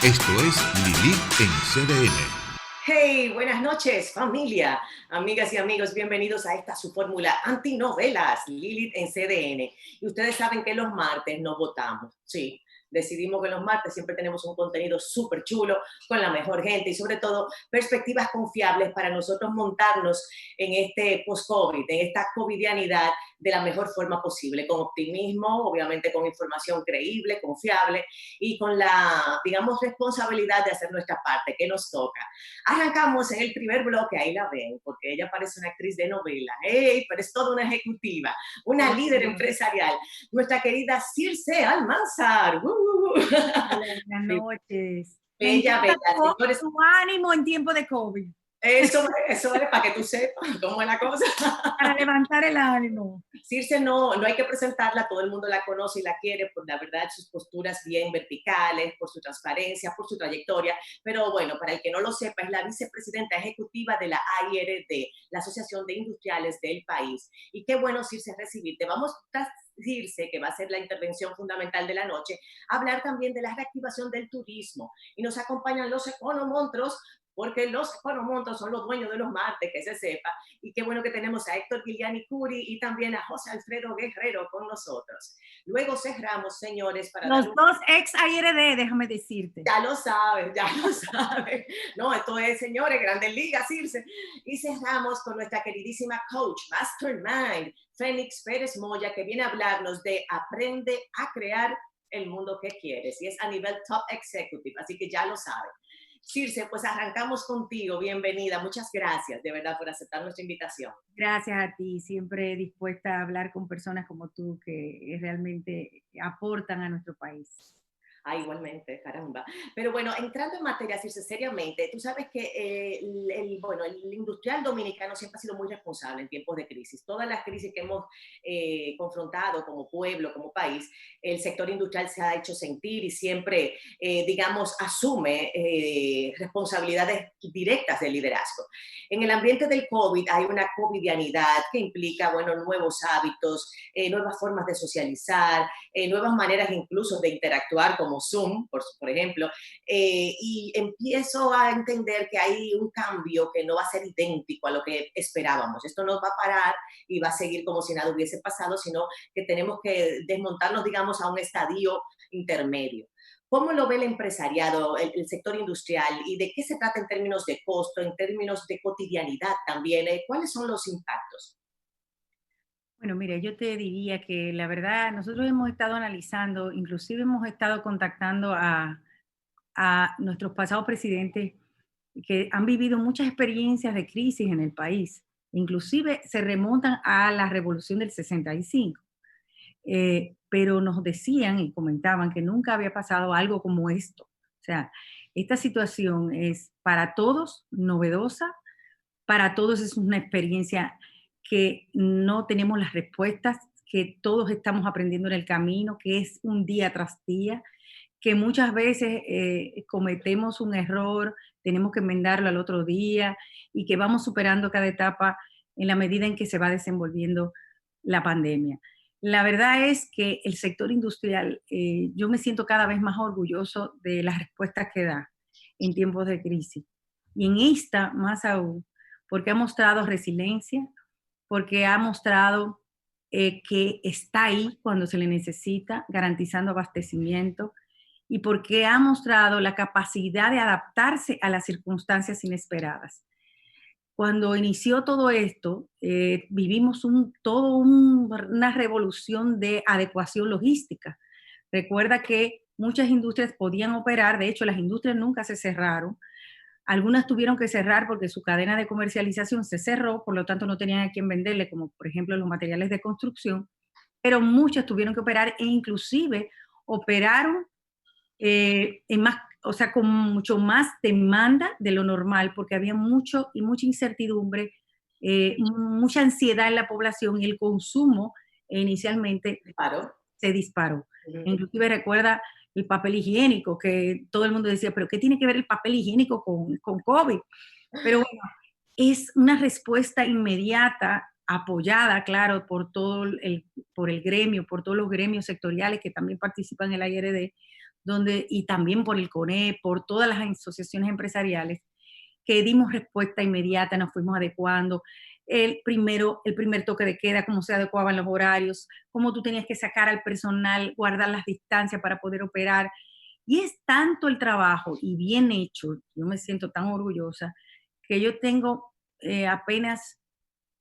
Esto es Lilith en CDN. Hey, buenas noches, familia, amigas y amigos, bienvenidos a esta su fórmula antinovelas, Lilith en CDN. Y ustedes saben que los martes nos votamos, sí. Decidimos que los martes siempre tenemos un contenido súper chulo, con la mejor gente y sobre todo perspectivas confiables para nosotros montarnos en este post-COVID, en esta covidianidad de la mejor forma posible, con optimismo, obviamente con información creíble, confiable y con la, digamos, responsabilidad de hacer nuestra parte, que nos toca. Arrancamos en el primer bloque, ahí la ven, porque ella parece una actriz de novela, ¡hey! Pero es toda una ejecutiva, una líder empresarial, nuestra querida Circe Almanzar. Hola, buenas noches. Me Bella, encanta bella, señores. tu ánimo en tiempo de COVID, Eso es para que tú sepas cómo es la cosa. para levantar el ánimo. Circe no hay que presentarla, todo el mundo la conoce y la quiere por la verdad, sus posturas bien verticales, por su transparencia, por su trayectoria, pero bueno, para el que no lo sepa, es la vicepresidenta ejecutiva de la AIRD, la Asociación de Industriales del país. Y qué bueno, Circe, recibirte. Vamos a Circe, que va a ser la intervención fundamental de la noche, a hablar también de la reactivación del turismo. Y nos acompañan los economontros, porque los economontos son los dueños de los martes, que se sepa, y qué bueno que tenemos a Héctor Guiliani Curi y también a José Alfredo Guerrero con nosotros. Luego cerramos, señores, para Los dar un... dos ex AIRD, déjame decirte. Ya lo saben, ya lo saben. No, esto es, señores, Grandes Ligas, Circe. Y cerramos con nuestra queridísima coach, Mastermind, Fénix Pérez Moya, que viene a hablarnos de aprende a crear el mundo que quieres. Y es a nivel top executive, así que ya lo saben. Circe, pues arrancamos contigo. Bienvenida. Muchas gracias, de verdad, por aceptar nuestra invitación. Gracias a ti, siempre dispuesta a hablar con personas como tú que realmente aportan a nuestro país. Ah, igualmente, caramba. Pero bueno, entrando en materia, Circe, seriamente, tú sabes que el industrial dominicano siempre ha sido muy responsable en tiempos de crisis. Todas las crisis que hemos confrontado como pueblo, como país, el sector industrial se ha hecho sentir y siempre, digamos, asume responsabilidades directas de liderazgo. En el ambiente del COVID hay una covidianidad que implica, bueno, nuevos hábitos, nuevas formas de socializar, nuevas maneras incluso de interactuar como Zoom, por ejemplo, y empiezo a entender que hay un cambio que no va a ser idéntico a lo que esperábamos. Esto no va a parar y va a seguir como si nada hubiese pasado, sino que tenemos que desmontarnos, digamos, a un estadio intermedio. ¿Cómo lo ve el empresariado, el sector industrial y de qué se trata en términos de costo, en términos de cotidianidad también? ¿Cuáles son los impactos? Bueno, mira, yo te diría que la verdad, nosotros hemos estado analizando, inclusive hemos estado contactando a nuestros pasados presidentes que han vivido muchas experiencias de crisis en el país, inclusive se remontan a la revolución del 65, pero nos decían y comentaban que nunca había pasado algo como esto. O sea, esta situación es para todos novedosa, para todos es una experiencia que no tenemos las respuestas, que todos estamos aprendiendo en el camino, que es un día tras día, que muchas veces cometemos un error, tenemos que enmendarlo al otro día y que vamos superando cada etapa en la medida en que se va desenvolviendo la pandemia. La verdad es que el sector industrial, yo me siento cada vez más orgulloso de las respuestas que da en tiempos de crisis. Y en esta, más aún, porque ha mostrado resiliencia, porque ha mostrado que está ahí cuando se le necesita, garantizando abastecimiento, y porque ha mostrado la capacidad de adaptarse a las circunstancias inesperadas. Cuando inició todo esto, vivimos una revolución de adecuación logística. Recuerda que muchas industrias podían operar, de hecho las industrias nunca se cerraron, algunas tuvieron que cerrar porque su cadena de comercialización se cerró, por lo tanto no tenían a quién venderle, como por ejemplo los materiales de construcción, pero muchas tuvieron que operar e inclusive operaron o sea, con mucho más demanda de lo normal, porque había mucha incertidumbre, mucha ansiedad en la población y el consumo inicialmente ¿Paro? se disparó. Uh-huh. Inclusive recuerda el papel higiénico, que todo el mundo decía, pero ¿qué tiene que ver el papel higiénico con COVID? Pero bueno, es una respuesta inmediata, apoyada, claro, por el gremio, por todos los gremios sectoriales que también participan en el IRD, y también por el CONE, por todas las asociaciones empresariales, que dimos respuesta inmediata, nos fuimos adecuando. El primer toque de queda, cómo se adecuaban los horarios, cómo tú tenías que sacar al personal, guardar las distancias para poder operar. Y es tanto el trabajo y bien hecho, yo me siento tan orgullosa, que yo tengo apenas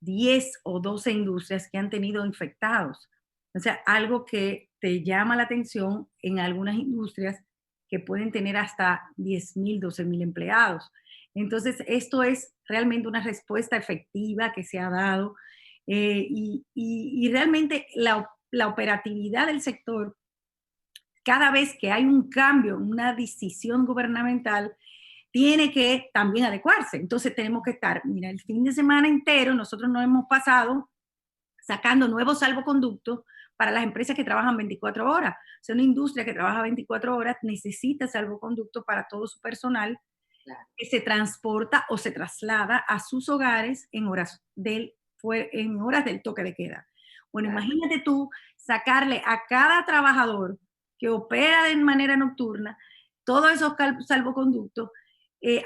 10 o 12 industrias que han tenido infectados. O sea, algo que te llama la atención en algunas industrias que pueden tener hasta 10,000, 12,000 empleados. Entonces, esto es realmente una respuesta efectiva que se ha dado y realmente la operatividad del sector, cada vez que hay un cambio, una decisión gubernamental, tiene que también adecuarse. Entonces tenemos que estar, mira, el fin de semana entero nosotros nos hemos pasado sacando nuevos salvoconductos para las empresas que trabajan 24 horas. O sea, una industria que trabaja 24 horas necesita salvoconductos para todo su personal Claro. que se transporta o se traslada a sus hogares en horas del toque de queda. Bueno, Claro. imagínate tú sacarle a cada trabajador que opera de manera nocturna todos esos salvoconductos.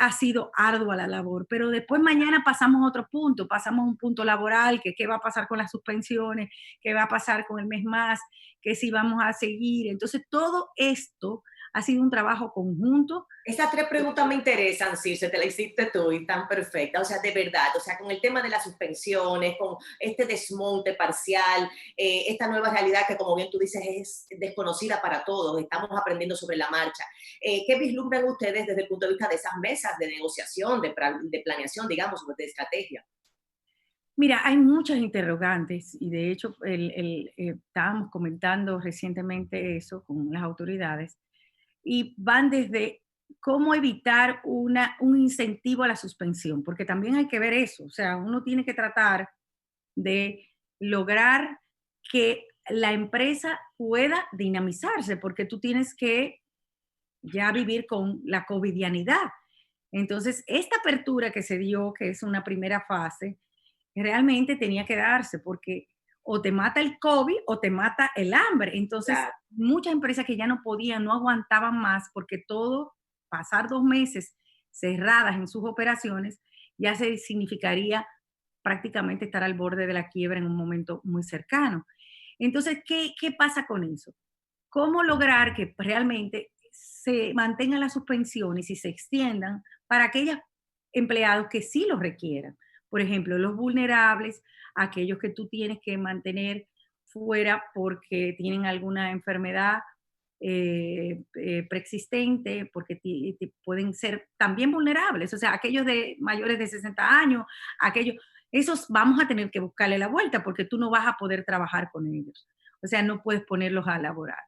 Ha sido ardua la labor, pero después mañana pasamos a otro punto, pasamos a un punto laboral, que qué va a pasar con las suspensiones, qué va a pasar con el mes más, que si vamos a seguir. Entonces, todo esto ha sido un trabajo conjunto. Esas tres preguntas me interesan, Circe, te la hiciste tú y tan perfecta, o sea, de verdad, o sea, con el tema de las suspensiones, con este desmonte parcial, esta nueva realidad que, como bien tú dices, es desconocida para todos, estamos aprendiendo sobre la marcha. ¿Qué vislumbran ustedes desde el punto de vista de esas mesas de negociación, de planeación, digamos, de estrategia? Mira, hay muchas interrogantes y de hecho estábamos comentando recientemente eso con las autoridades y van desde cómo evitar un incentivo a la suspensión, porque también hay que ver eso, o sea, uno tiene que tratar de lograr que la empresa pueda dinamizarse, porque tú tienes que ya vivir con la covidianidad. Entonces, esta apertura que se dio, que es una primera fase, realmente tenía que darse porque o te mata el COVID o te mata el hambre. Entonces, Claro. muchas empresas que ya no podían, no aguantaban más porque todo, pasar 2 meses cerradas en sus operaciones, ya se significaría prácticamente estar al borde de la quiebra en un momento muy cercano. Entonces, ¿qué pasa con eso? ¿Cómo lograr que realmente se mantengan las suspensiones y se extiendan para aquellos empleados que sí lo requieran? Por ejemplo, los vulnerables, aquellos que tú tienes que mantener fuera porque tienen alguna enfermedad preexistente, porque pueden ser también vulnerables, o sea, aquellos de mayores de 60 años, aquellos, esos vamos a tener que buscarle la vuelta porque tú no vas a poder trabajar con ellos, o sea, no puedes ponerlos a laborar.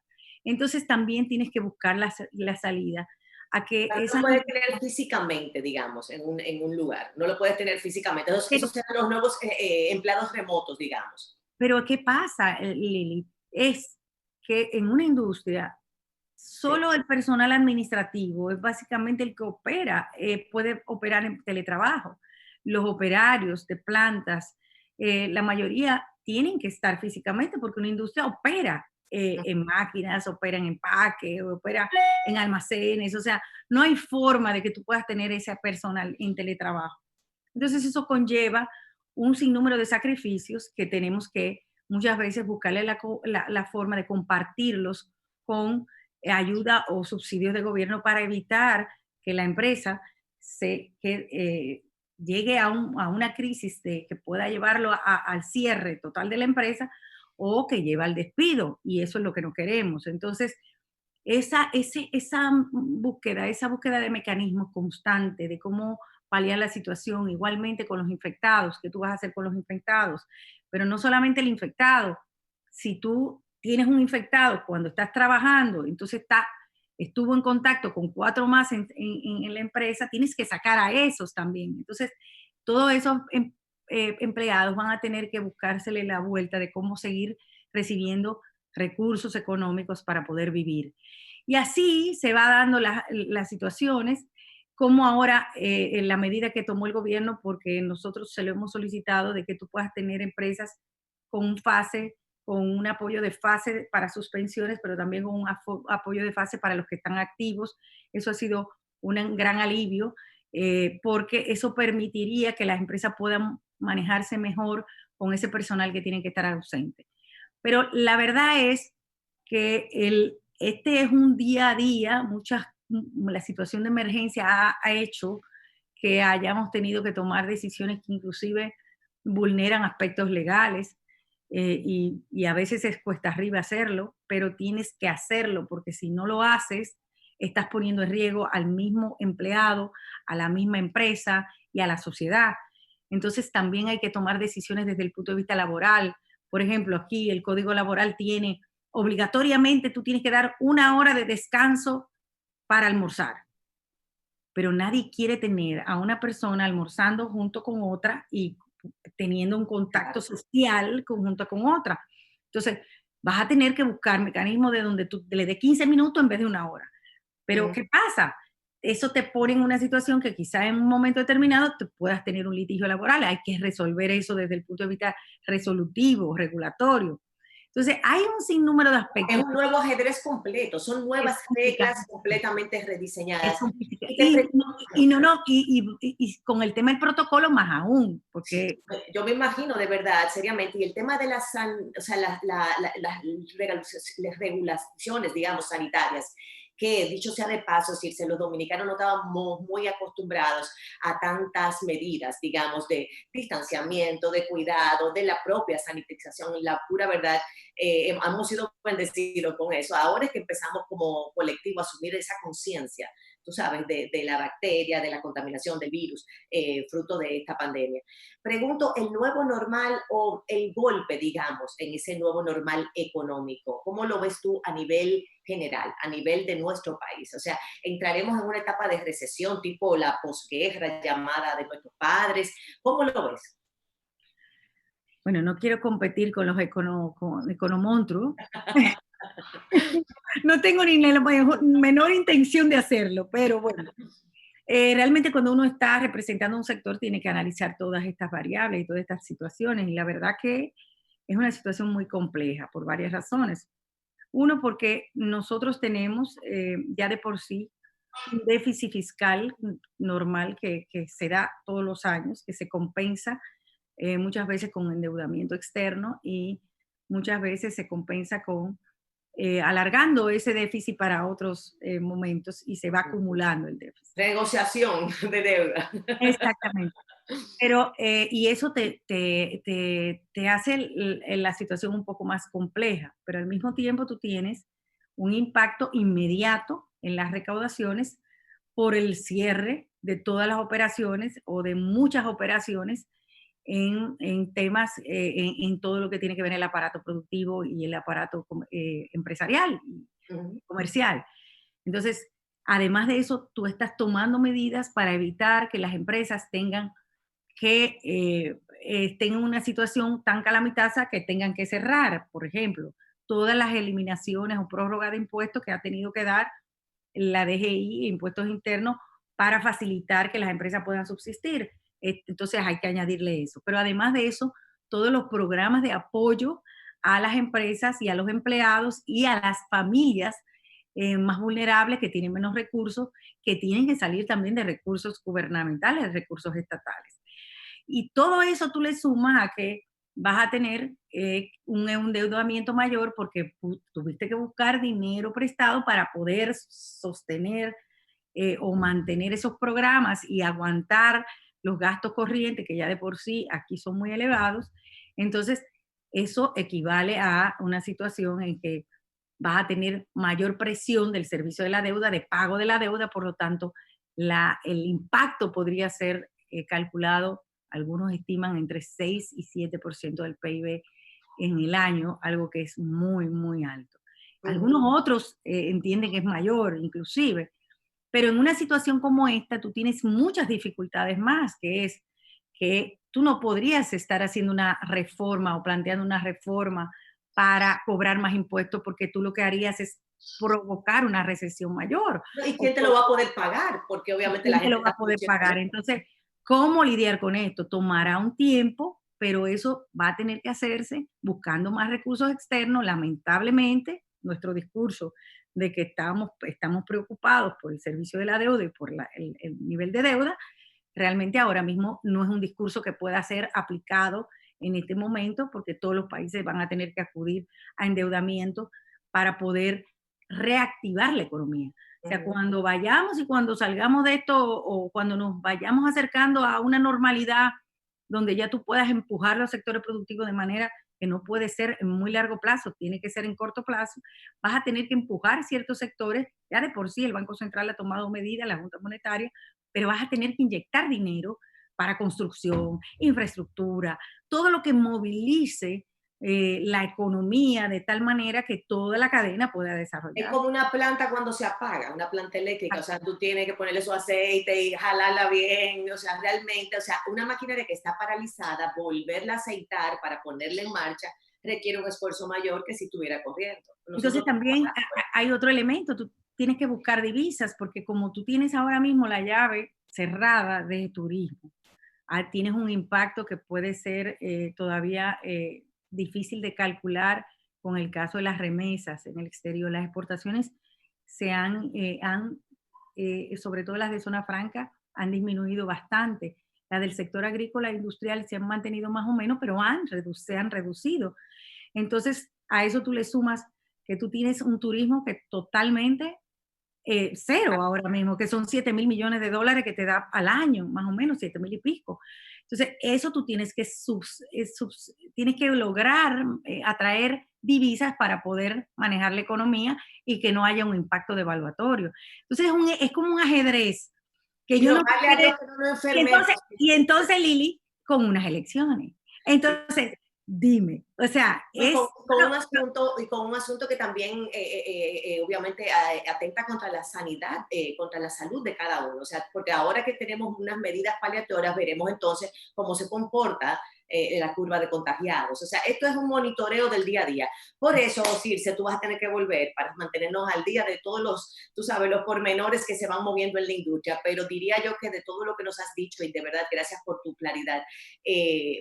Entonces también tienes que buscar la salida a que No lo esas... puedes tener físicamente, digamos, en un lugar, no lo puedes tener físicamente. Esos serán los nuevos empleados remotos, digamos. Pero ¿qué pasa, Lili? Es que en una industria, Sí. solo el personal administrativo es básicamente el que opera, puede operar en teletrabajo. Los operarios de plantas, la mayoría tienen que estar físicamente porque una industria opera en máquinas, opera en empaque, opera en almacenes, o sea, no hay forma de que tú puedas tener ese personal en teletrabajo. Entonces eso conlleva un sinnúmero de sacrificios que tenemos que muchas veces buscarle la forma de compartirlos con ayuda o subsidios de gobierno para evitar que la empresa llegue a una crisis que pueda llevarlo al cierre total de la empresa o que lleve al despido, y eso es lo que no queremos. Entonces, esa búsqueda de mecanismos constante, de cómo paliar la situación, igualmente con los infectados, qué tú vas a hacer con los infectados, pero no solamente el infectado, si tú tienes un infectado cuando estás trabajando, entonces estuvo en contacto con 4 más en la empresa, tienes que sacar a esos también. Entonces, todos esos empleados van a tener que buscársele la vuelta de cómo seguir recibiendo recursos económicos para poder vivir. Y así se va dando las situaciones, como ahora en la medida que tomó el gobierno, porque nosotros se lo hemos solicitado, de que tú puedas tener empresas con fase con un apoyo de fase para sus pensiones, pero también con un apoyo de fase para los que están activos. Eso ha sido un gran alivio, porque eso permitiría que las empresas puedan manejarse mejor con ese personal que tiene que estar ausente. Pero la verdad es que este es un día a día, la situación de emergencia ha hecho que hayamos tenido que tomar decisiones que inclusive vulneran aspectos legales, y a veces es cuesta arriba hacerlo, pero tienes que hacerlo porque si no lo haces, estás poniendo en riesgo al mismo empleado, a la misma empresa y a la sociedad. Entonces también hay que tomar decisiones desde el punto de vista laboral. Por ejemplo, aquí el Código Laboral tiene obligatoriamente, tú tienes que dar 1 hora de descanso para almorzar, pero nadie quiere tener a una persona almorzando junto con otra y teniendo un contacto social junto con otra. Entonces, vas a tener que buscar mecanismos de donde tú le des 15 minutos en vez de 1 hora. Pero, ¿qué pasa? Eso te pone en una situación que quizá en un momento determinado te puedas tener un litigio laboral. Hay que resolver eso desde el punto de vista resolutivo, regulatorio. Entonces, hay un sinnúmero de aspectos. Es un nuevo ajedrez completo, son nuevas reglas completamente rediseñadas. Y Y con el tema del protocolo más aún, porque yo me imagino de verdad, seriamente, y el tema de o sea, las regulaciones, digamos, sanitarias, que dicho sea de paso, si los dominicanos no estábamos muy acostumbrados a tantas medidas, digamos, de distanciamiento, de cuidado, de la propia sanitización, la pura verdad, hemos sido bendecidos con eso. Ahora es que empezamos como colectivo a asumir esa conciencia, tú sabes, de la bacteria, de la contaminación del virus, fruto de esta pandemia. Pregunto, ¿el nuevo normal o el golpe, digamos, en ese nuevo normal económico, cómo lo ves tú a nivel general, a nivel de nuestro país? O sea, ¿entraremos en una etapa de recesión tipo la posguerra llamada de nuestros padres? ¿Cómo lo ves? bueno, no quiero competir con los economonstruos. No tengo ni la menor intención de hacerlo, pero bueno, realmente cuando uno está representando un sector tiene que analizar todas estas variables y todas estas situaciones, y la verdad que es una situación muy compleja por varias razones. Uno, porque nosotros tenemos ya de por sí un déficit fiscal normal que se da todos los años, que se compensa muchas veces con endeudamiento externo y muchas veces se compensa con alargando ese déficit para otros momentos y se va acumulando el déficit. Renegociación de deuda. Exactamente. Pero, y eso te hace la situación un poco más compleja, pero al mismo tiempo tú tienes un impacto inmediato en las recaudaciones por el cierre de todas las operaciones o de muchas operaciones en temas, en todo lo que tiene que ver el aparato productivo y el aparato empresarial y comercial. Entonces, además de eso, tú estás tomando medidas para evitar que las empresas tengan que estén en una situación tan calamitosa que tengan que cerrar. Por ejemplo, todas las eliminaciones o prórroga de impuestos que ha tenido que dar la DGI, impuestos internos, para facilitar que las empresas puedan subsistir. Entonces hay que añadirle eso. Pero además de eso, todos los programas de apoyo a las empresas y a los empleados y a las familias más vulnerables que tienen menos recursos, que tienen que salir también de recursos gubernamentales, de recursos estatales. Y todo eso tú le sumas a que vas a tener un endeudamiento mayor porque tuviste que buscar dinero prestado para poder sostener o mantener esos programas y aguantar los gastos corrientes que ya de por sí aquí son muy elevados. Entonces, eso equivale a una situación en que vas a tener mayor presión del servicio de la deuda, de pago de la deuda, por lo tanto, el impacto podría ser calculado, algunos estiman entre 6 y 7% del PIB en el año, algo que es muy, muy alto. Algunos otros entienden que es mayor, inclusive, pero en una situación como esta, tú tienes muchas dificultades más, que es que tú no podrías estar haciendo una reforma o planteando una reforma para cobrar más impuestos porque tú lo que harías es provocar una recesión mayor. ¿Y quién te lo va a poder pagar? Porque obviamente la ¿Quién te gente lo va a poder pagar? Entonces, ¿cómo lidiar con esto? Tomará un tiempo, pero eso va a tener que hacerse buscando más recursos externos. Lamentablemente, nuestro discurso de que estamos preocupados por el servicio de la deuda y por el nivel de deuda, realmente ahora mismo no es un discurso que pueda ser aplicado en este momento, porque todos los países van a tener que acudir a endeudamiento para poder reactivar la economía. O sea, cuando vayamos y cuando salgamos de esto o cuando nos vayamos acercando a una normalidad donde ya tú puedas empujar los sectores productivos de manera que no puede ser en muy largo plazo, tiene que ser en corto plazo, vas a tener que empujar ciertos sectores, ya de por sí el Banco Central ha tomado medidas, la Junta Monetaria, pero vas a tener que inyectar dinero para construcción, infraestructura, todo lo que movilice la economía de tal manera que toda la cadena pueda Es desarrollar. como una planta cuando se apaga, una planta eléctrica, o sea, tú tienes que ponerle su aceite y jalarla bien, o sea, realmente, o sea, una maquinaria que está paralizada, volverla a aceitar para ponerla en marcha requiere un esfuerzo mayor que si estuviera corriendo. Entonces Nosotros, también hay otro elemento, tú tienes que buscar divisas, porque como tú tienes ahora mismo la llave cerrada de turismo, tienes un impacto que puede ser todavía difícil de calcular con el caso de las remesas en el exterior. Las exportaciones sobre todo las de zona franca, han disminuido bastante. Las del sector agrícola e industrial se han mantenido más o menos, pero se han reducido. Entonces, a eso tú le sumas que tú tienes un turismo que totalmente cero ahora mismo, que son 7.000 millones de dólares que te da al año, más o menos, 7.000 y pico. Entonces, eso tú tienes que lograr atraer divisas para poder manejar la economía y que no haya un impacto devaluatorio. Entonces, es como un ajedrez que y yo no rogarle a sé. Dios que no nos enfermemos. Y entonces, Lili, con unas elecciones. Entonces, dime, o sea, Y es... con un asunto que también obviamente atenta contra la sanidad, contra la salud de cada uno. O sea, porque ahora que tenemos unas medidas paliatorias, veremos entonces cómo se comporta la curva de contagiados. O sea, esto es un monitoreo del día a día. Por eso, Circe, tú vas a tener que volver para mantenernos al día de todos los, tú sabes, los pormenores que se van moviendo en la industria. Pero diría yo que de todo lo que nos has dicho, y de verdad, gracias por tu claridad,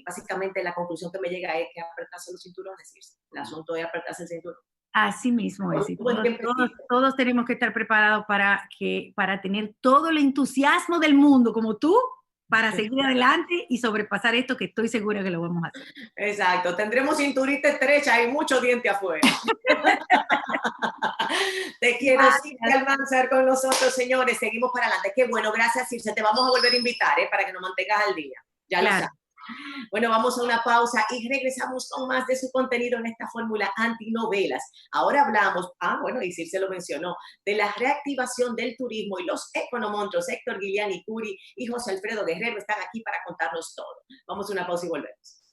básicamente la conclusión que me llega es que apretarse los cinturones, Circe. El asunto es apretarse el cinturón. Así mismo es. Y Un buen tiempecito. todos tenemos que estar preparados para tener todo el entusiasmo del mundo, como tú, para seguir adelante y sobrepasar esto, que estoy segura que lo vamos a hacer. Exacto, tendremos cinturita estrecha y mucho diente afuera. Te quiero, Circe Almanzar, con nosotros, señores. Seguimos para adelante. Qué bueno, gracias, Circe. Te vamos a volver a invitar para que nos mantengas al día. Ya lo sabes. Bueno, vamos a una pausa y regresamos con más de su contenido en esta fórmula antinovelas. Ahora hablamos, bueno, y Circe lo mencionó, de la reactivación del turismo, y los economonstruos Héctor Guiliani Curi y José Alfredo Guerrero están aquí para contarnos todo. Vamos a una pausa y volvemos.